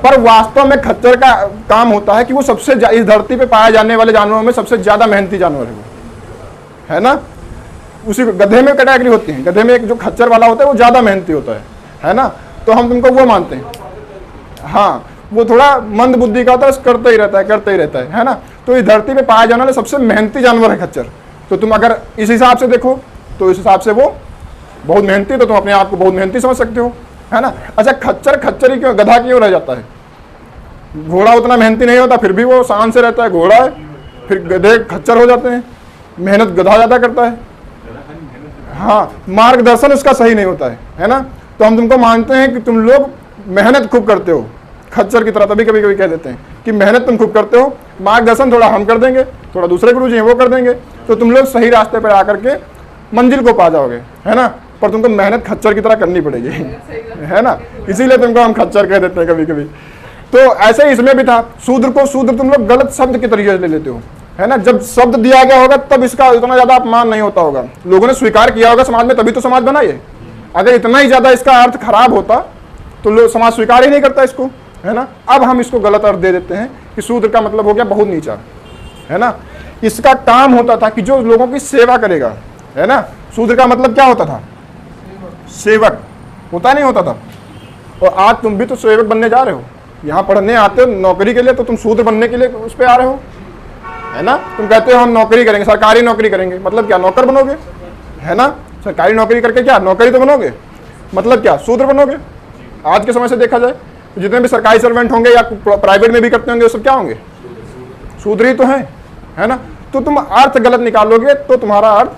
पर वास्तव में खच्चर का काम होता है कि वो सबसे इस धरती पे पाए जाने वाले जानवरों में सबसे ज्यादा मेहनती जानवर है वो, है ना। उसी गधे में कैटेगरी होती है, गधे में एक जो खच्चर वाला होता है वो ज्यादा मेहनती होता है ना। तो हम तुमको वो मानते हैं, हाँ, वो थोड़ा मंद बुद्धि का होता है, करते ही रहता है ना। तो इस धरती पे पाए जाने वाले सबसे मेहनती जानवर है खच्चर। तो तुम अगर इस हिसाब से देखो तो इस हिसाब से वो बहुत मेहनती, तो तुम अपने आप को बहुत मेहनती समझ सकते हो, है ना। अच्छा, खच्चर ही क्यों, गधा क्यों रह जाता है? घोड़ा उतना मेहनती नहीं होता, फिर भी वो शान से रहता है, घोड़ा है। फिर गधे खच्चर हो जाते हैं, मेहनत गधा ज्यादा करता है, हाँ, मार्गदर्शन उसका सही नहीं होता है ना। तो हम तुमको मानते हैं कि तुम लोग मेहनत खूब करते हो खच्चर की तरह, तभी कभी कभी कह देते हैं कि मेहनत तुम खूब करते हो, मार्गदर्शन थोड़ा हम कर देंगे, थोड़ा दूसरे गुरु जी हैं वो कर देंगे, तो तुम लोग सही रास्ते पर आकर के मंजिल को पा जाओगे, है ना। पर तुमको मेहनत खच्चर की तरह करनी पड़ेगी, है ना। इसीलिए तुमको हम खच्चर कह देते हैं कभी कभी। तो ऐसे ही इसमें भी था, शूद्र को शूद्र तुम लोग गलत शब्द के तरीके से ले लेते हो, है ना। जब शब्द दिया गया होगा तब इसका इतना ज्यादा अपमान नहीं होता होगा, लोगों ने स्वीकार किया होगा समाज में, तभी तो समाज बना ये। अगर इतना ही ज्यादा इसका अर्थ खराब होता तो लोग समाज स्वीकार ही नहीं करता इसको, है ना। अब हम इसको गलत अर्थ दे देते हैं कि शूद्र का मतलब हो गया बहुत नीचा, है ना। इसका काम होता था कि जो लोगों की सेवा करेगा, है ना। शूद्र का मतलब क्या होता था? सेवक, होता नहीं होता था। और आज तुम भी तो सेवक बनने जा रहे हो, यहाँ पढ़ने आते हो नौकरी के लिए, तो तुम शूद्र बनने के लिए उस पर आ रहे हो, है ना। तुम कहते हो हम नौकरी करेंगे, सरकारी नौकरी करेंगे, मतलब क्या? नौकर बनोगे, है ना। सरकारी नौकरी करके क्या नौकरी तो बनोगे, मतलब क्या? शूद्र बनोगे। आज के समय से देखा जाए तो जितने भी सरकारी सर्वेंट होंगे या प्राइवेट में भी करते होंगे वो सब क्या होंगे? शूद्र ही तो है ना। तो तुम अर्थ गलत निकालोगे तो तुम्हारा अर्थ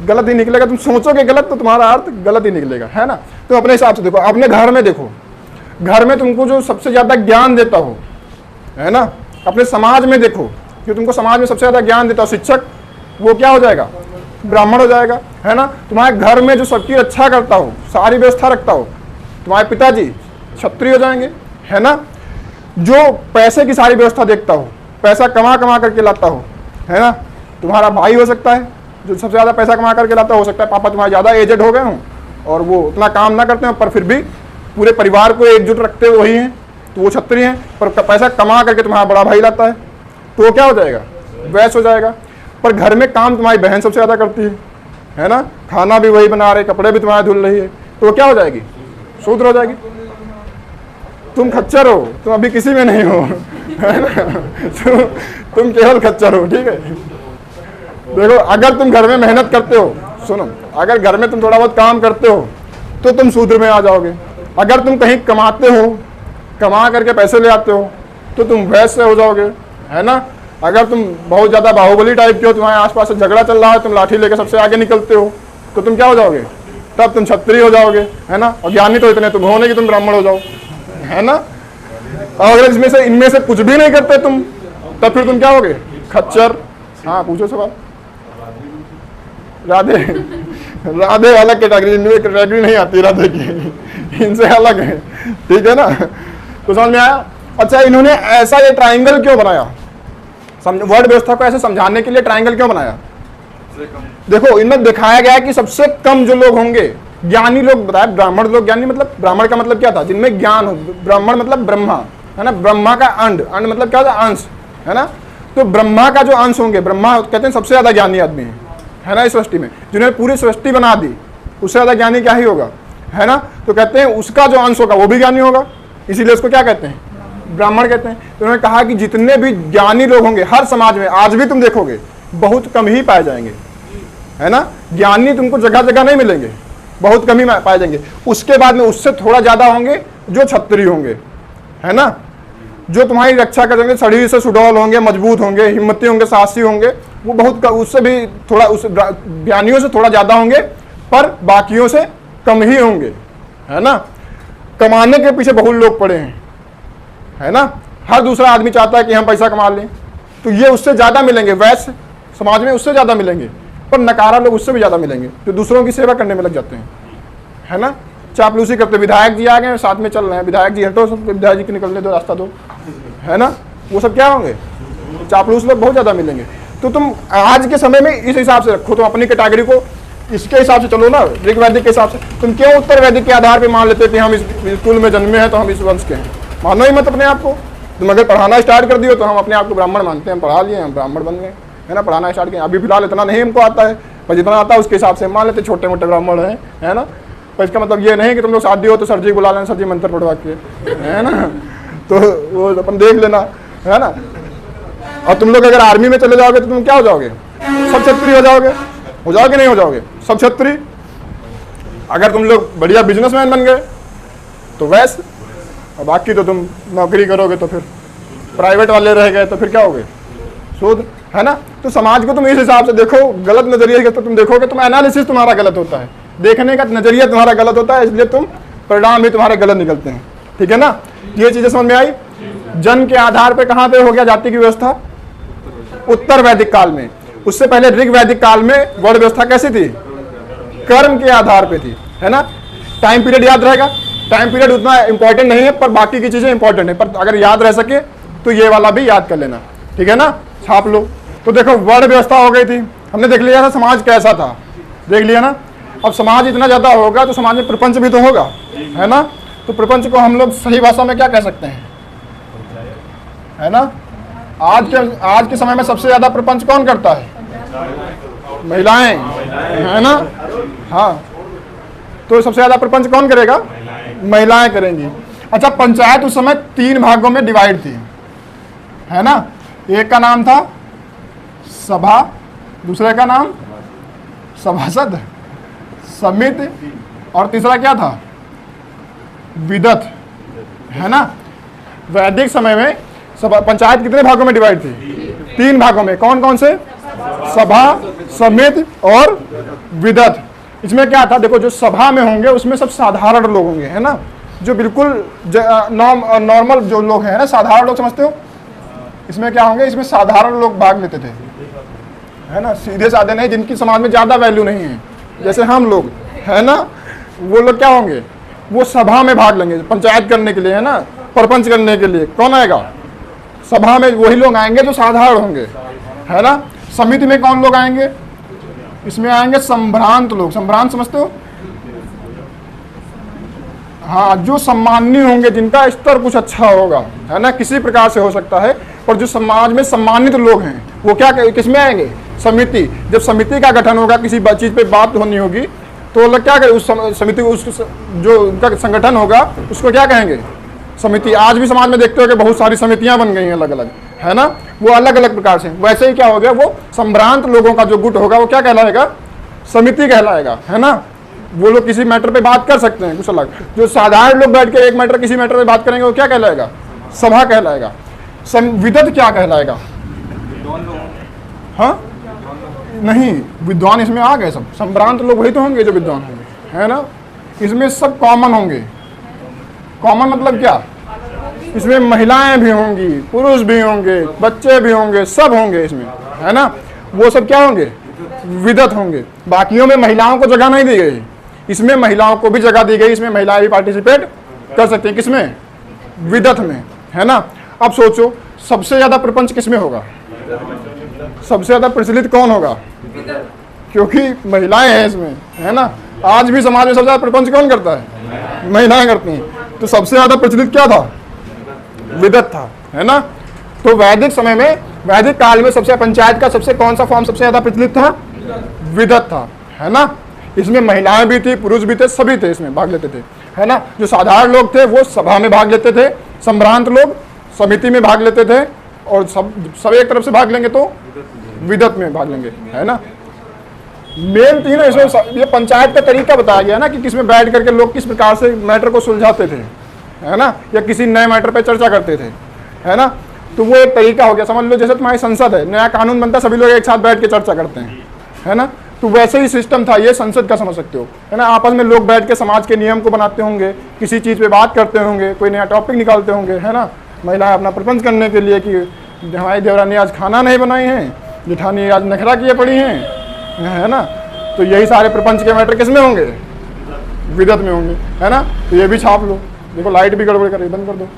गलत ही निकलेगा, तुम सोचोगे गलत तो तुम्हारा अर्थ गलत ही निकलेगा, है ना। तो अपने हिसाब से देखो, अपने घर में देखो, घर में तुमको जो सबसे ज्यादा ज्ञान देता हो, है ना। अपने समाज में देखो, जो तुमको समाज में सबसे ज्यादा ज्ञान देता हो शिक्षक, वो क्या हो जाएगा? ब्राह्मण हो जाएगा, है ना। तुम्हारे घर में जो सबकी रक्षा करता हो, सारी व्यवस्था रखता हो, तुम्हारे पिताजी क्षत्रिय हो जाएंगे, है ना। जो पैसे की सारी व्यवस्था देखता हो, पैसा कमा कमा करके लाता हो, है ना, तुम्हारा भाई हो सकता है जो सबसे ज्यादा पैसा कमा करके लाता हो सकता है पापा तुम्हारे ज्यादा एजेड हो गए हों और वो उतना काम ना करते हो, पर फिर भी पूरे परिवार को एकजुट रखते हुए वही हैं, तो वो क्षत्रिय हैं। पर पैसा कमा करके तुम्हारा बड़ा भाई लाता है, तो वो क्या हो जाएगा? वैश्य हो जाएगा। पर घर में काम तुम्हारी बहन सबसे ज्यादा करती है ना, खाना भी वही बना रही, कपड़े भी तुम्हारे धुल रही है, तो वो क्या हो जाएगी? शूद्र हो जाएगी। तुम खच्चर हो, तुम अभी किसी में नहीं हो, है ना। तुम केवल खच्चर हो, ठीक है। देखो, अगर तुम घर में मेहनत करते हो, सुनो, अगर घर में तुम थोड़ा बहुत काम करते हो तो तुम शूद्र में आ जाओगे। अगर तुम कहीं कमाते हो, कमा करके पैसे ले आते हो, तो तुम वैश्य हो जाओगे, है ना। अगर तुम बहुत ज्यादा बाहुबली टाइप के हो, तुम्हारे आसपास से झगड़ा चल रहा है, तुम लाठी लेकर सबसे आगे निकलते हो, तो तुम क्या हो जाओगे? तब तुम क्षत्रिय हो जाओगे, है ना। और ज्ञानी तो इतने तुम हो नहीं कि तुम ब्राह्मण हो जाओ, है ना। और अगर इनमें से कुछ भी नहीं करते तुम, तब फिर तुम क्या होगे? खच्चर। हाँ, पूछो सवाल। राधे राधे अलग कैटेगरी, इनमें कैटेगरी नहीं आती राधे की, इनसे अलग है, ठीक है ना। तो समझ में आया? अच्छा, इन्होंने ऐसा ये ट्राइंगल क्यों बनाया? वर्ड व्यवस्था को ऐसे समझाने के लिए ट्राइंगल क्यों बनाया? देखो, इनमें दिखाया गया है कि सबसे कम जो लोग होंगे, ज्ञानी लोग बताया, ब्राह्मण लोग। ज्ञानी मतलब, ब्राह्मण का मतलब क्या था? जिनमें ज्ञान हो। ब्राह्मण मतलब ब्रह्मा, है ना। ब्रह्मा का अंड, अंड मतलब क्या होता है? अंश, है ना। तो ब्रह्मा का जो अंश होंगे, ब्रह्मा कहते हैं सबसे ज्यादा ज्ञानी आदमी है ना इस सृष्टि में, जिन्होंने पूरी सृष्टि बना दी, उससे ज्यादा ज्ञानी क्या ही होगा, है ना। तो कहते हैं उसका जो अंश होगा वो भी ज्ञानी होगा, इसीलिए उसको क्या कहते हैं? ब्राह्मण कहते हैं। तो उन्होंने कहा कि जितने भी ज्ञानी लोग होंगे हर समाज में, आज भी तुम देखोगे बहुत कम ही पाए जाएंगे, है ना। ज्ञानी तुमको जगह जगह नहीं मिलेंगे, बहुत कम ही पाए जाएंगे। उसके बाद में उससे थोड़ा ज्यादा होंगे जो क्षत्रिय होंगे, है ना, जो तुम्हारी रक्षा करेंगे, शरीर से सुडौल होंगे, मजबूत होंगे, हिम्मती होंगे, साहसी होंगे, वो बहुत उससे भी थोड़ा, उस ज्ञानियों से थोड़ा ज्यादा होंगे, पर बाकियों से कम ही होंगे, है ना। कमाने के पीछे बहुत लोग पड़े हैं, है ना। हर दूसरा आदमी चाहता है कि हम पैसा कमा लें, तो ये उससे ज्यादा मिलेंगे, वैश्य समाज में उससे ज्यादा मिलेंगे, पर नकारा लोग उससे भी ज्यादा मिलेंगे, जो दूसरों की सेवा करने में लग जाते हैं, है ना। चापलूसी करते, विधायक जी आ गए साथ में चल रहे हैं, विधायक जी हटो, सब विधायक जी को निकलने दो, रास्ता दो, है ना। वो सब क्या होंगे? चापलूस लोग बहुत ज्यादा मिलेंगे। तो तुम आज के समय में इस हिसाब से रखो, तुम अपनी कैटेगरी को इसके हिसाब से चलो ना, ऋग वैदिक के हिसाब से। तुम क्यों उत्तर वैदिक के आधार पर मान लेते कि हम इस कुल में जन्मे हैं तो हम इस वंश के हैं? मानो ही मत अपने आप को। तुम अगर पढ़ाना स्टार्ट कर दियो तो हम अपने आप को ब्राह्मण मानते हैं, पढ़ा लिए, हम ब्राह्मण बन गए, है ना, पढ़ाना स्टार्ट किया। अभी फिलहाल इतना नहीं हमको आता है, पर जितना आता है उसके हिसाब से मान लेते छोटे मोटे ब्राह्मण हैं, है ना। पर इसका मतलब ये नहीं कि तुम लोग शादी हो तो सर जी बुला लेना, सर जी मंत्र पढ़वा के, है ना, तो वो अपन देख लेना, है ना। और तुम लोग अगर आर्मी में चले जाओगे तो तुम क्या हो जाओगे, सब क्षत्रिय हो जाओगे नहीं हो जाओगे, सब क्षत्रिय। अगर तुम लोग बढ़िया बिजनेसमैन बन गए तो वैसे, और बाकी तो तुम नौकरी करोगे तो फिर प्राइवेट वाले रह गए तो फिर क्या होगे, शूद्र, है ना। तो समाज को तुम इस हिसाब से देखो, गलत नजरिए से तुम देखोगे, तुम एनालिसिस तुम्हारा गलत होता है, देखने का नजरिया तुम्हारा गलत होता है, इसलिए तुम परिणाम भी तुम्हारे गलत निकलते हैं, ठीक है ना। ये चीजें समझ में आई। जन्म के आधार पे कहां पे हो गया जाति की व्यवस्था, उत्तर वैदिक काल में। उससे पहले ऋग वैदिक काल में वर्ण व्यवस्था कैसी थी, कर्म के आधार पे थी, है ना। टाइम पीरियड याद रहेगा, टाइम पीरियड उतना इंपॉर्टेंट नहीं है, पर बाकी की चीजें इंपॉर्टेंट है, पर अगर याद रह सके तो ये वाला भी याद कर लेना, ठीक है ना, छाप लो। तो देखो वर्ण व्यवस्था हो गई थी, हमने देख लिया था समाज कैसा था, देख लिया ना। अब समाज इतना ज्यादा होगा तो समाज में प्रपंच भी तो होगा, है ना। तो प्रपंच को हम लोग सही भाषा में क्या कह सकते हैं, है ना। आज के समय में सबसे ज्यादा प्रपंच कौन करता है, महिलाएं, है ना। हाँ, तो सबसे ज्यादा प्रपंच कौन करेगा, महिलाएं करेंगी। अच्छा, पंचायत उस समय 3 भागों में डिवाइड थी, है ना। एक का नाम था सभा, दूसरे का नाम सभासद, समिति, और तीसरा क्या था, विदत, है ना। वैदिक समय में पंचायत कितने भागों में डिवाइड थी, 3 भागों में। कौन कौन से, सभा, समिति और विदत। इसमें क्या था, देखो जो सभा में होंगे उसमें सब साधारण लोग होंगे, है ना, जो बिल्कुल नॉर्मल जो लोग हैं ना, साधारण लोग, समझते हो। इसमें क्या होंगे, इसमें साधारण लोग भाग लेते थे, है ना, सीधे साधे नहीं, जिनकी समाज में ज्यादा वैल्यू नहीं है, जैसे हम लोग, है ना, वो लोग क्या होंगे, वो सभा में भाग लेंगे पंचायत करने के लिए, है ना, प्रपंच करने के लिए। कौन आएगा सभा में, वही लोग आएंगे जो साधारण होंगे, है ना। समिति में कौन लोग आएंगे, इसमें आएंगे संभ्रांत लोग। संभ्रांत समझते हो, हाँ, जो सम्माननीय होंगे, जिनका स्तर कुछ अच्छा होगा, है ना, किसी प्रकार से हो सकता है, और जो समाज में सम्मानित लोग हैं वो क्या किसमें आएंगे, समिति। जब समिति का गठन होगा, किसी चीज पे बात होनी होगी, तो वो लोग क्या करें, उस समिति, उस जो उनका संगठन होगा उसको क्या कहेंगे, समिति। आज भी समाज में देखते हो कि बहुत सारी समितियां बन गई हैं अलग अलग, है ना, वो अलग अलग प्रकार से। वैसे ही क्या हो गया, वो संभ्रांत लोगों का जो गुट होगा वो क्या कहलाएगा, समिति कहलाएगा, है ना। वो लोग किसी मैटर पे बात कर सकते हैं कुछ अलग। जो साधारण लोग बैठ के एक मैटर किसी मैटर पे बात करेंगे वो क्या कहलाएगा, सभा कहलाएगा। विदत क्या कहलाएगा, हाँ नहीं, विद्वान इसमें आ गए सब, संभ्रांत लोग वही तो होंगे जो विद्वान होंगे, है ना। इसमें सब कॉमन होंगे। कॉमन मतलब क्या, इसमें महिलाएं भी होंगी, पुरुष भी होंगे, बच्चे भी होंगे, सब होंगे इसमें, है ना। वो सब क्या होंगे, विदत होंगे। बाकियों में महिलाओं को जगह नहीं दी गई, इसमें महिलाओं को भी जगह दी गई, इसमें महिलाएं भी पार्टिसिपेट कर सकती हैं। किसमें, विदत में, है ना। अब सोचो सबसे ज्यादा प्रपंच किसमें होगा, सबसे ज्यादा प्रचलित कौन होगा, क्योंकि महिलाएं हैं इसमें, है ना। आज भी समाज में सबसे ज्यादा प्रपंच कौन करता है, महिलाएं करती हैं। तो सबसे ज्यादा प्रचलित क्या था, विदत था, है ना। तो वैदिक समय में, वैदिक काल में सबसे पंचायत का सबसे कौन सा फॉर्म सबसे ज्यादा प्रचलित था, विदत था, है ना। इसमें महिलाएं भी थी, पुरुष भी थे, सभी थे, इसमें भाग लेते थे, है ना। जो साधारण लोग थे वो सभा में भाग लेते थे, संभ्रांत लोग समिति में भाग लेते थे, और सब एक तरफ से भाग लेंगे तो विदत में भाग लेंगे, है ना। मेन तीन इसमें ये पंचायत का तरीका बताया गया ना, कि किसमें बैठ करके लोग किस प्रकार से मैटर को सुलझाते थे, है ना, या किसी नए मैटर पे चर्चा करते थे, है ना। तो वो एक तरीका हो गया। समझ लो जैसे तुम्हारी संसद है, नया कानून बनता है, सभी लोग एक साथ बैठ के चर्चा करते हैं, है ना। तो वैसे ही सिस्टम था ये संसद का, समझ सकते हो, है ना। आपस में लोग बैठ के समाज के नियम को बनाते होंगे, किसी चीज़ पे बात करते होंगे, कोई नया टॉपिक निकालते होंगे, है ना। महिलाएं अपना प्रपंच करने के लिए कि हमारी देवरानी आज खाना नहीं बनाई है, जेठानी आज नखरा किए पड़ी हैं, है ना। तो यही सारे प्रपंच के मैटर किस में होंगे, विदत में होंगे, है ना। तो ये भी छाप लो। देखो लाइट भी गड़बड़ कर रही, बंद कर दो।